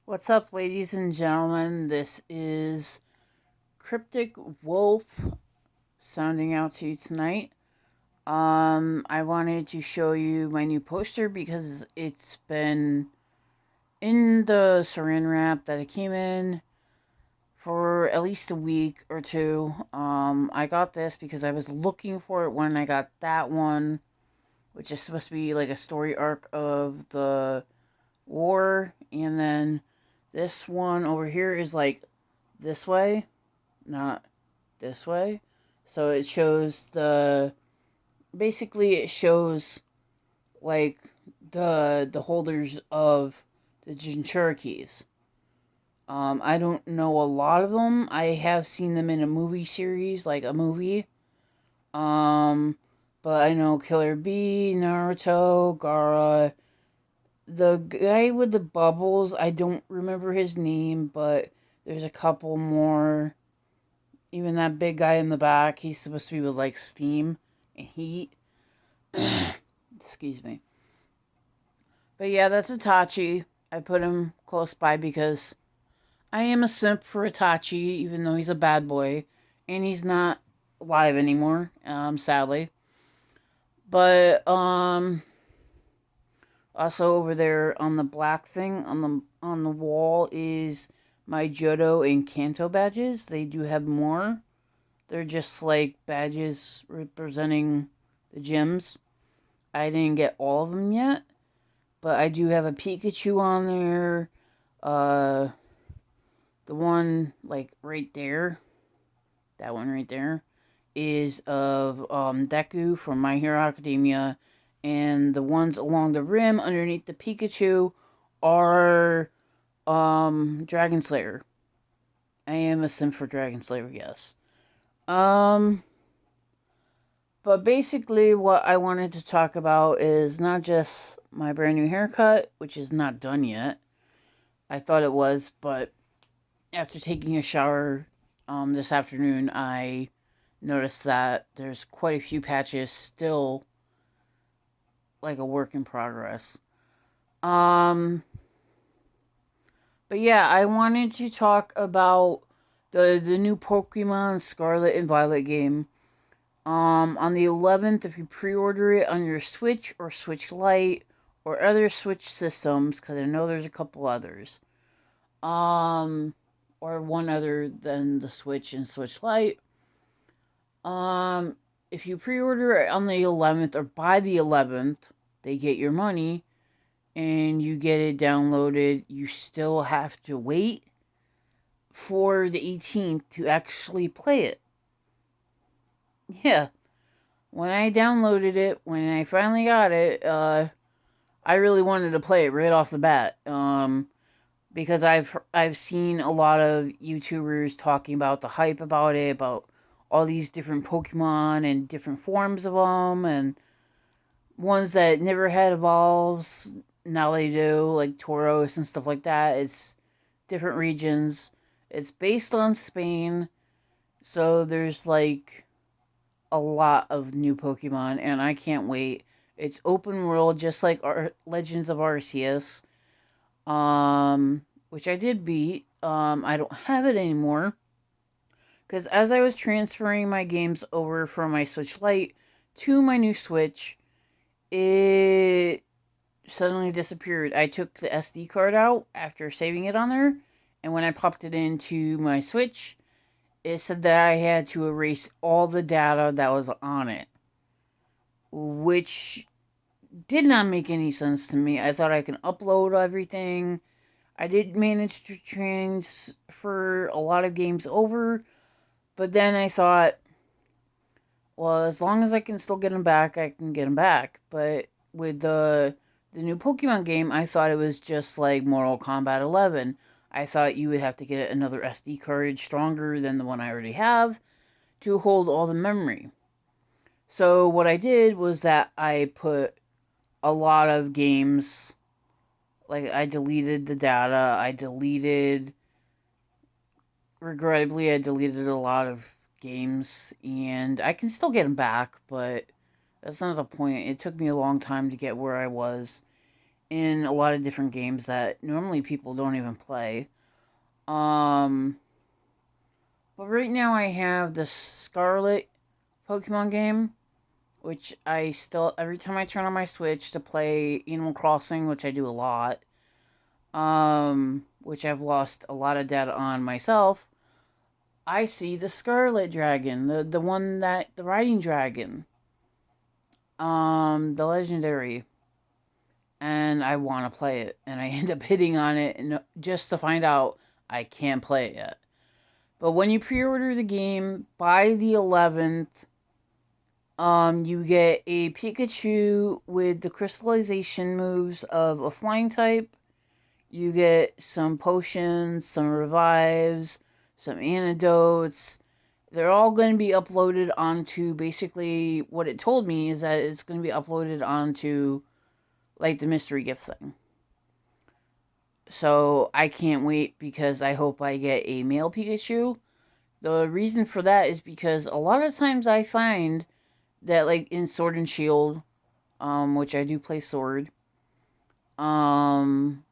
What's up, ladies and gentlemen? This is Cryptic Wolf sounding out to you tonight. I wanted to show you my new poster because it's been in the saran wrap that it came in for at least a week or two. I got this because I was looking for it when I got that one, which is supposed to be like a story arc of the war, and then this one over here is like this way, not this way. So it shows basically it shows like the holders of the Jinchura keys. I don't know a lot of them. I have seen them in a movie series, like a movie. Um, but I know Killer Bee, Naruto, Gara, the guy with the bubbles. I don't remember his name, but there's a couple more. Even that big guy in the back, he's supposed to be with like steam and heat. Excuse me. But yeah, that's Itachi. I put him close by because I am a simp for Itachi, even though he's a bad boy. And he's not alive anymore, sadly. But, also over there on the black thing on the wall is my Johto and Kanto badges. They do have more. They're just like badges representing the gyms. I didn't get all of them yet, but I do have a Pikachu on there. Uh, the one like right there, that one right there, is of Deku from My Hero Academia, and the ones along the rim underneath the Pikachu are Dragon Slayer. I am a sim for Dragon Slayer, yes. Um, But basically, what I wanted to talk about is not just my brand new haircut, which is not done yet. I thought it was, but after taking a shower this afternoon, I noticed that there's quite a few patches still like a work in progress. Um, but yeah, I wanted to talk about the new Pokemon Scarlet and Violet game. On the 11th, if you pre-order it on your Switch or Switch Lite or other Switch systems, because I know there's a couple others, um, or one other than the Switch and Switch Lite. Um, if you pre-order it on the 11th or by the 11th, they get your money and you get it downloaded. You still have to wait for the 18th to actually play it. Yeah, when I downloaded it, when I finally got it, I really wanted to play it right off the bat. Because I've seen a lot of YouTubers talking about the hype about it, about all these different Pokemon and different forms of them, and ones that never had evolves. Now they do, like Tauros and stuff like that. It's different regions. It's based on Spain, so there's like a lot of new Pokemon, and I can't wait. It's open world, just like Legends of Arceus, which I did beat. I don't have it anymore because as I was transferring my games over from my Switch Lite to my new Switch, it suddenly disappeared. I took the SD card out after saving it on there, and when I popped it into my Switch, it said that I had to erase all the data that was on it, which did not make any sense to me. I thought I can upload everything. I did manage to transfer a lot of games over, but then I thought, well, as long as I can still get them back, I can get them back. But with the new Pokemon game, I thought it was just like Mortal Kombat 11. I thought you would have to get another SD card stronger than the one I already have to hold all the memory. So what I did was that I put a lot of games, like I deleted the data. Regrettably, I deleted a lot of games, and I can still get them back, but that's not the point. It took me a long time to get where I was, in a lot of different games that normally people don't even play. Um, but right now I have the Scarlet Pokemon game, which I still every time I turn on my Switch to play Animal Crossing, which I do a lot, which I've lost a lot of data on myself. I see the Scarlet Dragon, the one that the riding dragon, the legendary, and I want to play it, and I end up hitting on it, and just to find out I can't play it yet. But when you pre-order the game by the 11th, you get a Pikachu with the crystallization moves of a flying type. You get some potions, some revives, some antidotes. They're all going to be uploaded onto basically what it told me is that it's going to be uploaded onto like the mystery gift thing. So I can't wait because I hope I get a male Pikachu. The reason for that is because a lot of times I find that like in Sword and Shield, which I do play Sword, um,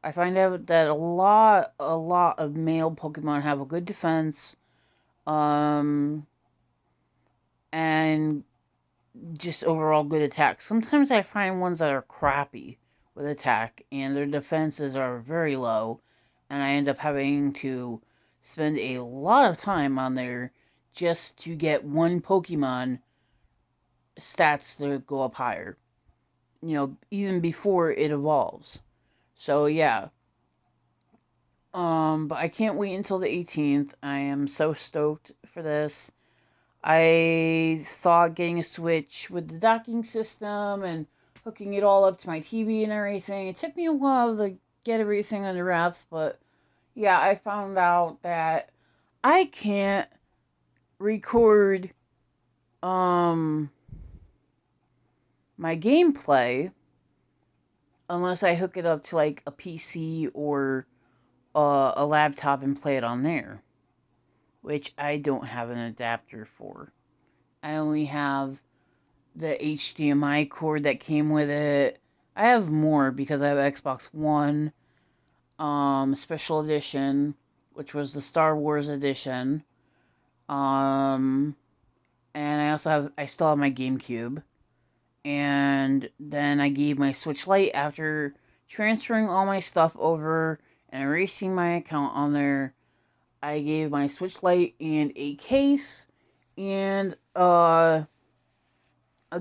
I find out that a lot of male Pokemon have a good defense, um, and just overall good attack. Sometimes I find ones that are crappy with attack and their defenses are very low, and I end up having to spend a lot of time on there just to get one Pokemon stats to go up higher. Even before it evolves. So yeah. But I can't wait until the 18th. I am so stoked for this. I thought getting a Switch with the docking system and hooking it all up to my TV and everything. It took me a while to get everything under wraps, but yeah, I found out that I can't record um my gameplay unless I hook it up to like a PC or a laptop and play it on there, which I don't have an adapter for. I only have the HDMI cord that came with it. I have more because I have Xbox One special edition, which was the Star Wars edition. Um and I still have my GameCube. And then I gave my Switch Lite after transferring all my stuff over and erasing my account on there. I gave my Switch Lite and a case and a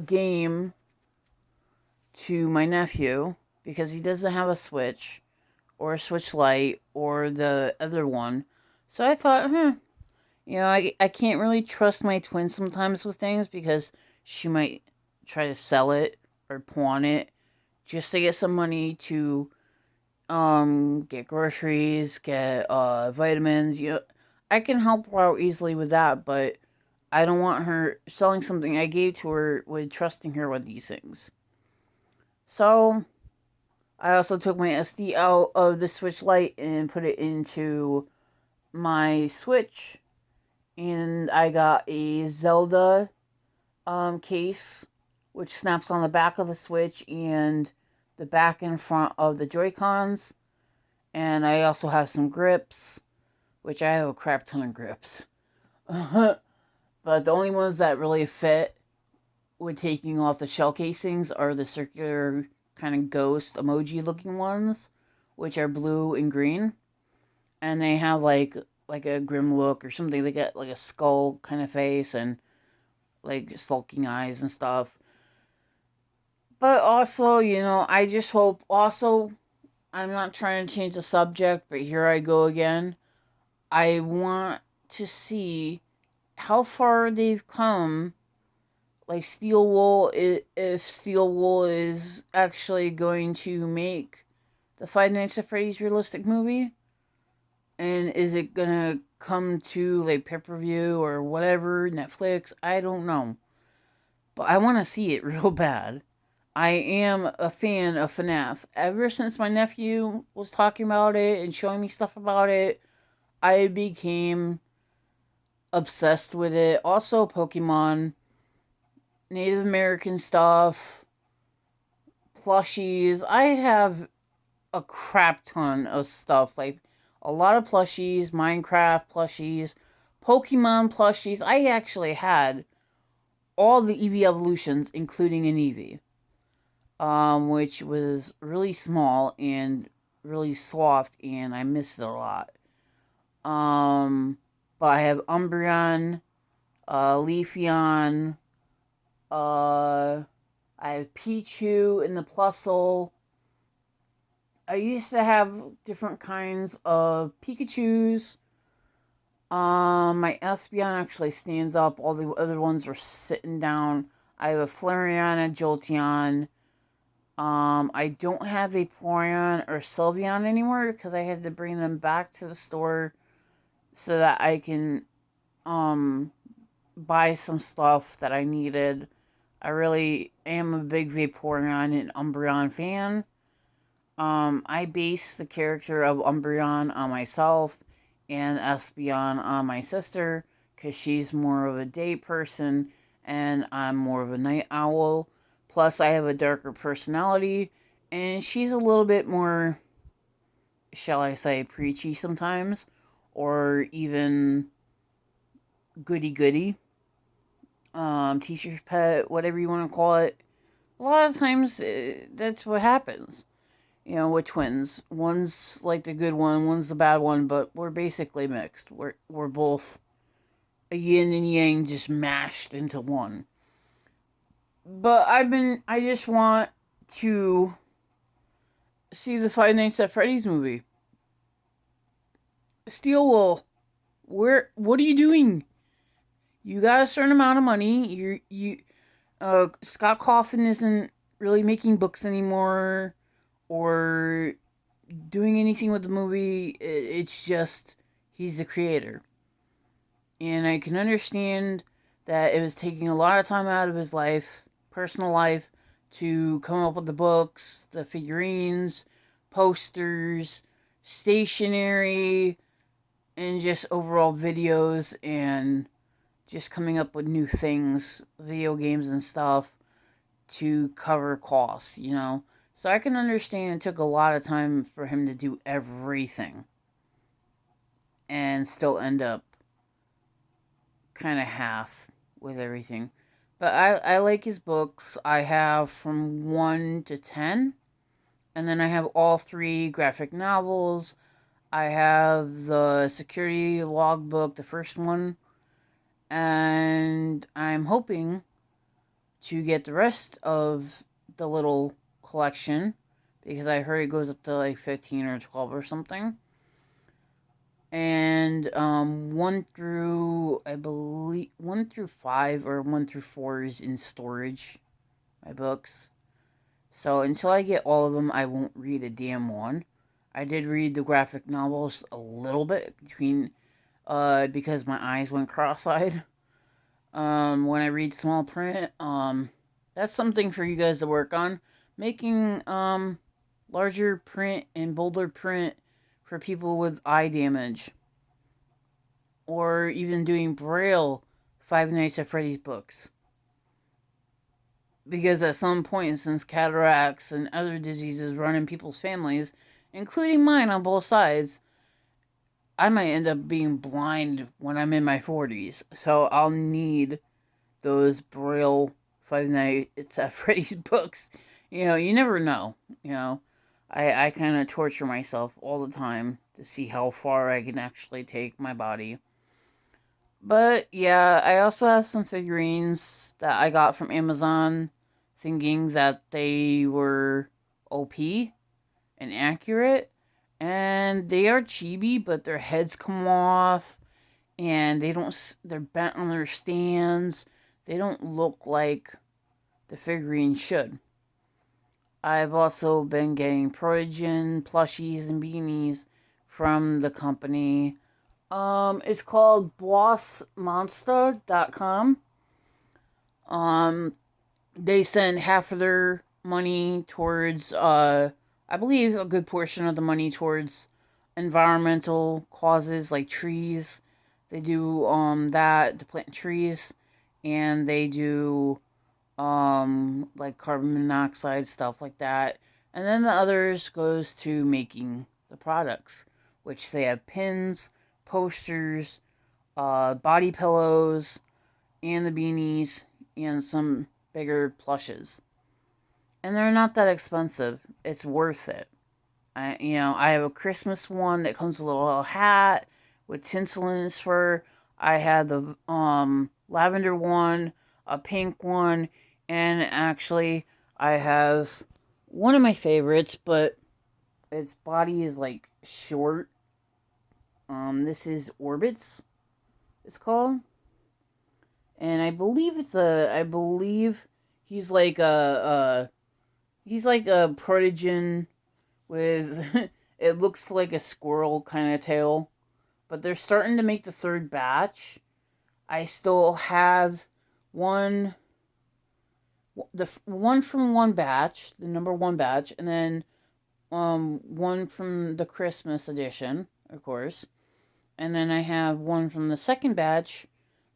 game to my nephew because he doesn't have a Switch or a Switch Lite or the other one. So I thought, I can't really trust my twin sometimes with things because she might try to sell it or pawn it just to get some money to get groceries, get vitamins. I can help her out easily with that, but I don't want her selling something I gave to her with trusting her with these things. So I also took my SD out of the Switch Lite and put it into my Switch, and I got a Zelda case, which snaps on the back of the Switch and the back and front of the Joy Cons. And I also have some grips, which I have a crap ton of grips. But the only ones that really fit with taking off the shell casings are the circular kind of ghost emoji looking ones, which are blue and green. And they have like a grim look or something. They got like a skull kind of face and like sulking eyes and stuff. But also, I just hope also I'm not trying to change the subject, but here I go again. I want to see how far they've come. Like Steel Wool, if Steel Wool is actually going to make the Five Nights at Freddy's realistic movie, and is it gonna come to like pay per view or whatever Netflix? I don't know, but I want to see it real bad. I am a fan of FNAF. Ever since my nephew was talking about it and showing me stuff about it, I became obsessed with it. Also, Pokemon, Native American stuff, plushies. I have a crap ton of stuff, like a lot of plushies, Minecraft plushies, Pokemon plushies. I actually had all the Eevee evolutions, including an Eevee, which was really small and really soft, and I missed it a lot. Um, but I have Umbreon, Leafeon, uh, I have Pichu in the Plusle. I used to have different kinds of Pikachus. My Espeon actually stands up. All the other ones were sitting down. I have a Flareon, a Jolteon. I don't have a Porygon or Sylveon anymore because I had to bring them back to the store so that I can um buy some stuff that I needed. I really am a big Vaporeon and Umbreon fan. I base the character of Umbreon on myself and Espeon on my sister because she's more of a day person and I'm more of a night owl. Plus, I have a darker personality and she's a little bit more, shall I say, preachy sometimes, or even goody goody. Teacher's pet, whatever you want to call it. A lot of times, that's what happens. You know, with twins. One's like the good one, one's the bad one, but we're basically mixed. We're both a yin and yang just mashed into one. But I just want to see the Five Nights at Freddy's movie. Steelwool, what are you doing? You got a certain amount of money. Scott Coffin isn't really making books anymore or doing anything with the movie. It's just he's the creator. And I can understand that it was taking a lot of time out of his life, personal life, to come up with the books, the figurines, posters, stationery, and just overall videos and just coming up with new things, video games and stuff to cover costs, you know. So I can understand it took a lot of time for him to do everything and still end up kind of half with everything. But I like his books. I have from 1 to 10. And then I have all three graphic novels. I have the security logbook, the first one. And I'm hoping to get the rest of the little collection because I heard it goes up to like 15 or 12 or something. And 1 through, I believe, 1 through 5 or 1 through 4 is in storage, my books. So until I get all of them, I won't read a damn one. I did read the graphic novels a little bit because my eyes went cross-eyed. When I read small print, that's something for you guys to work on. Making larger print and bolder print for people with eye damage, or even doing Braille Five Nights at Freddy's books. Because at some point, since cataracts and other diseases run in people's families, including mine on both sides, I might end up being blind when I'm in my 40s. So I'll need those Braille Five Nights at Freddy's books. You know, you never know. You know, I kind of torture myself all the time to see how far I can actually take my body. But yeah, I also have some figurines that I got from Amazon thinking that they were OP and accurate. And they are chibi, but their heads come off and they're bent on their stands. They don't look like the figurine should. I've also been getting Protogen plushies and beanies from the company. It's called bossmonster.com. They send half of their money towards, I believe a good portion of the money towards environmental causes like trees. They do, that to plant trees, and they do, like carbon monoxide, stuff like that. And then the others goes to making the products, which they have pins, posters, body pillows, and the beanies, and some bigger plushes. And they're not that expensive. It's worth it. I have a Christmas one that comes with a little hat with tinsel in its fur. I had the lavender one, a pink one, and actually I have one of my favorites, but its body is like short. This is Orbits. It's called, and I believe he's like a protogen with it looks like a squirrel kind of tail, but they're starting to make the third batch. I still have one, the one from one batch, the number one batch, and then one from the Christmas edition, of course, and then I have one from the second batch.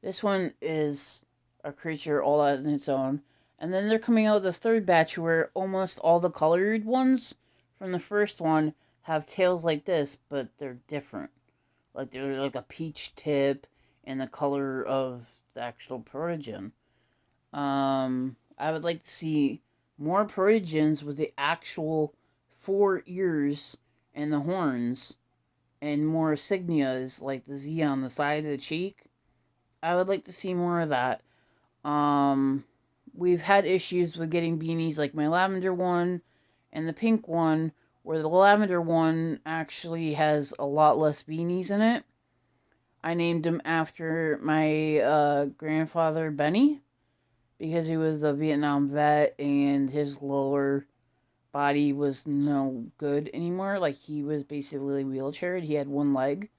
This one is a creature all on its own, and then they're coming out with the third batch where almost all the colored ones from the first one have tails like this, but they're different. Like they're like a peach tip and the color of the actual protogen. I would like to see more protogens with the actual four ears and the horns, and more insignias like the Z on the side of the cheek. I would like to see more of that. Um, we've had issues with getting beanies like my lavender one and the pink one, where the lavender one actually has a lot less beanies in it. I named him after my grandfather, Benny, because he was a Vietnam vet and his lower body was no good anymore. Like he was basically wheelchaired. He had one leg.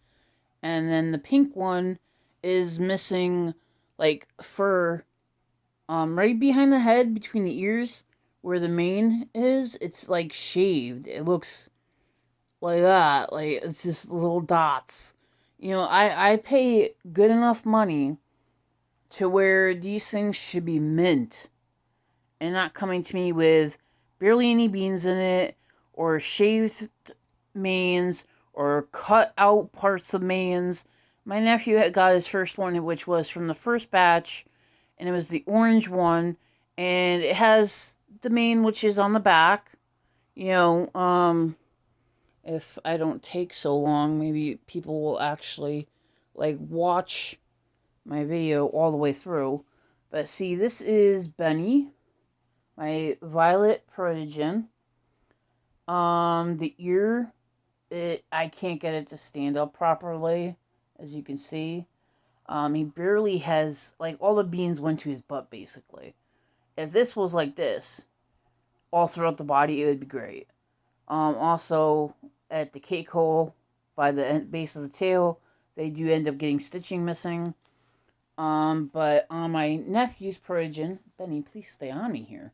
And then the pink one is missing like fur right behind the head between the ears where the mane is. It's like shaved. It looks like that. Like it's just little dots. I pay good enough money to where these things should be mint and not coming to me with barely any beans in it or shaved manes or cut out parts of manes. My nephew had got his first one, which was from the first batch, and it was the orange one, and it has the mane, which is on the back. You know, if I don't take so long, maybe people will actually like watch my video all the way through. But see, this is Benny, my violet protogen. The ear, I can't get it to stand up properly, as you can see. He barely has like all the beans went to his butt basically. If this was like this all throughout the body, it would be great. Also at the cake hole by the base of the tail, they do end up getting stitching missing. But on my nephew's protogen, Benny, please stay on me here.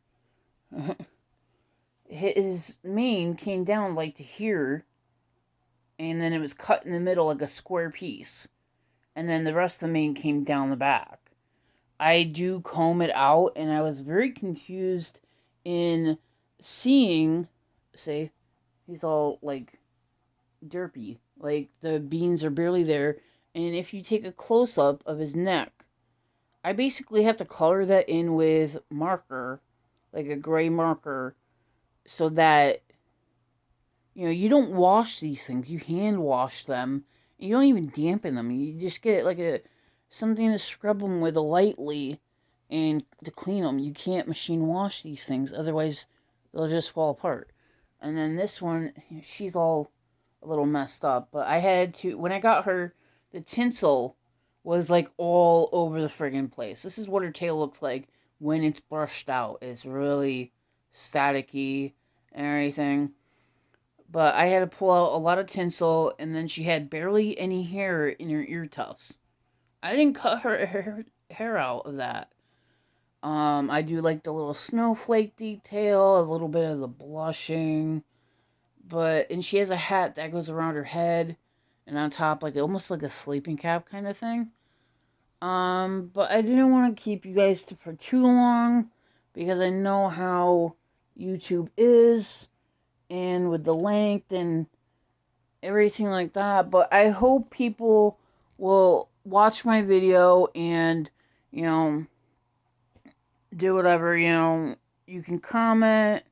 His mane came down like to here, and then it was cut in the middle like a square piece, and then the rest of the mane came down the back. I do comb it out, and I was very confused in seeing, say, he's all like derpy, like the beans are barely there, and if you take a close up of his neck, I basically have to color that in with marker, like a gray marker, so that you don't wash these things. You hand wash them. You don't even dampen them. You just get like a something to scrub them with lightly and to clean them. You can't machine wash these things, otherwise they'll just fall apart. And then this one, she's all a little messed up. But I had to when I got her, the tinsel was like all over the friggin' place. This is what her tail looks like when it's brushed out. It's really staticky and everything. But I had to pull out a lot of tinsel, and then she had barely any hair in her ear tufts. I didn't cut her hair out of that. I do like the little snowflake detail, a little bit of the blushing, and she has a hat that goes around her head, and on top like almost like a sleeping cap kind of thing. But I didn't want to keep you guys for too long. because I know how YouTube is and with the length and everything like that. But I hope people will watch my video and, you know, do whatever, you can comment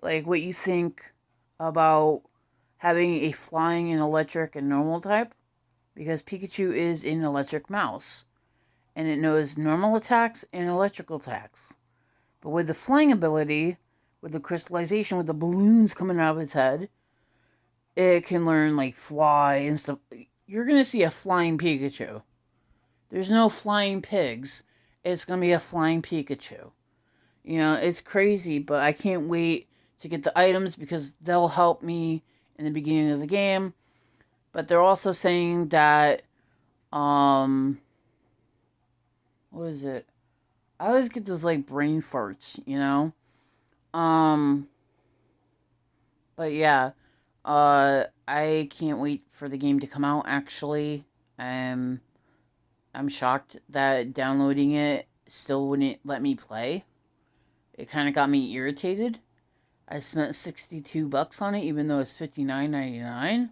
like what you think about having a flying and electric and normal type, because Pikachu is an electric mouse and it knows normal attacks and electrical attacks. But with the flying ability, with the crystallization, with the balloons coming out of its head, it can learn like fly and stuff. You're gonna see a flying Pikachu. There's no flying pigs. It's gonna be a flying Pikachu. It's crazy, but I can't wait to get the items because they'll help me in the beginning of the game. But they're also saying that, what is it? I always get those like brain farts. Um, but yeah, I can't wait for the game to come out. Actually, I'm shocked that downloading it still wouldn't let me play. It kind of got me irritated. I spent $62 on it, even though it's $59.99.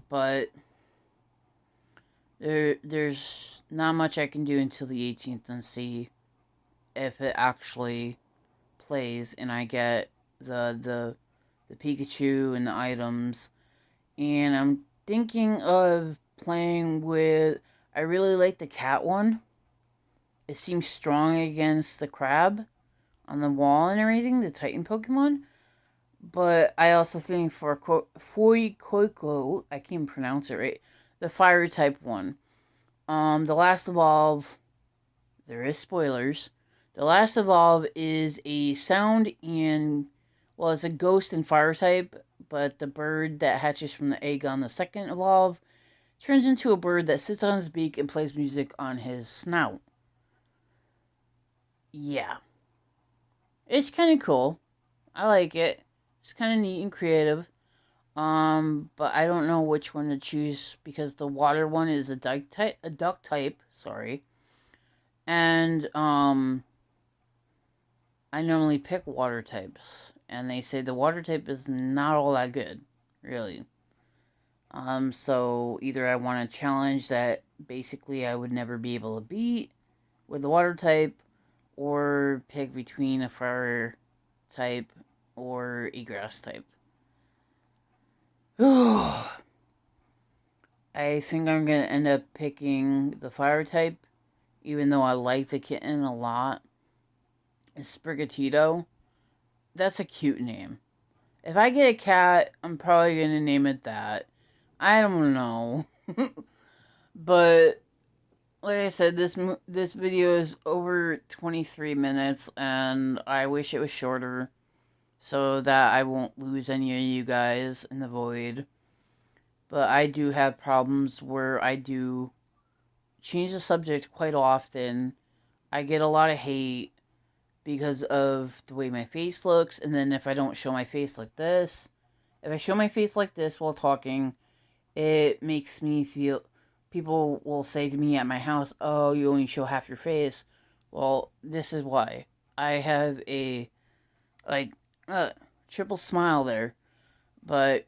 But there's not much I can do until the 18th and see if it actually plays and I get the Pikachu and the items. And I'm thinking of playing with. I really like the cat one. It seems strong against the crab on the wall and everything, the Titan Pokemon. But I also think for Koiko, I can't pronounce it right, the fire type one. The last evolve, there is spoilers. The last evolve is a sound and, well, it's a ghost and fire type, but the bird that hatches from the egg on the second evolve turns into a bird that sits on his beak and plays music on his snout. Yeah. It's kind of cool. I like it. It's kind of neat and creative. But I don't know which one to choose because the water one is a duck type, sorry. And I normally pick water types, and they say the water type is not all that good, really. So either I want a challenge that basically I would never be able to beat with the water type, or pick between a fire type or a grass type. I think I'm gonna end up picking the fire type, even though I like the kitten a lot. It's Sprigatito. That's a cute name. If I get a cat, I'm probably gonna name it that. I don't know, but like I said, this video is over 23 minutes, and I wish it was shorter so that I won't lose any of you guys in the void. But I do have problems where I do change the subject quite often. I get a lot of hate because of the way my face looks, and then if I don't show my face like this, if I show my face like this while talking, it makes me feel. People will say to me at my house, "Oh, you only show half your face." Well, this is why. I have a like triple smile there, but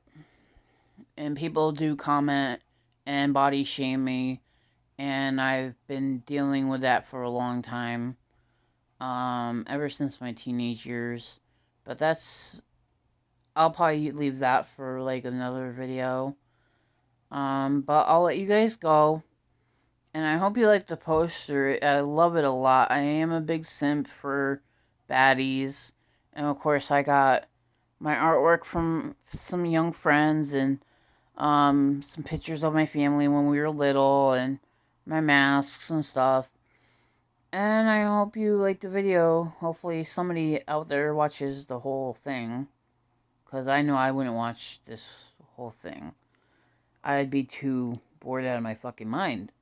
and people do comment and body shame me, and I've been dealing with that for a long time, ever since my teenage years. But I'll probably leave that for like another video. But I'll let you guys go. And I hope you like the poster. I love it a lot. I am a big simp for baddies. And of course, I got my artwork from some young friends and some pictures of my family when we were little and my masks and stuff. And I hope you like the video. Hopefully somebody out there watches the whole thing. Because I know I wouldn't watch this whole thing. I'd be too bored out of my fucking mind.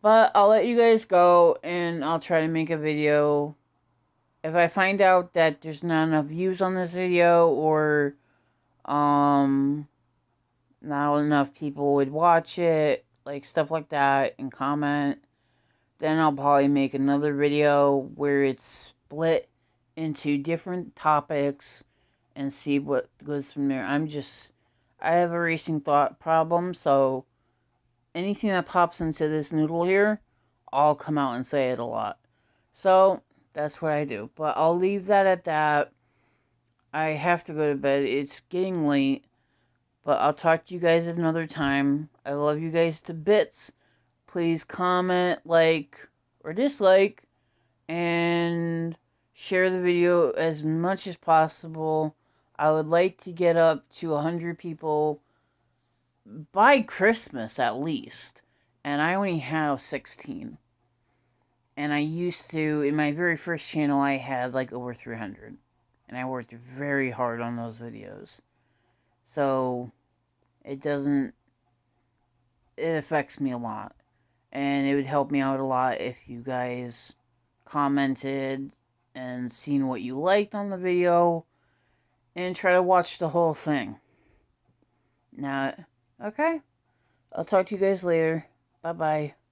But I'll let you guys go and I'll try to make a video. If I find out that there's not enough views on this video or not enough people would watch it, like stuff like that, and comment, Then I'll probably make another video where it's split into different topics and see what goes from there. I have a racing thought problem, so anything that pops into this noodle here, I'll come out and say it a lot. So, that's what I do. But I'll leave that at that. I have to go to bed. It's getting late. But I'll talk to you guys another time. I love you guys to bits. Please comment, like, or dislike, and share the video as much as possible. I would like to get up to 100 people by Christmas at least. And I only have 16. And I used to, in my very first channel, I had like over 300. And I worked very hard on those videos. So, it doesn't, it affects me a lot. And it would help me out a lot if you guys commented and seen what you liked on the video and try to watch the whole thing. Now, okay? I'll talk to you guys later. Bye-bye.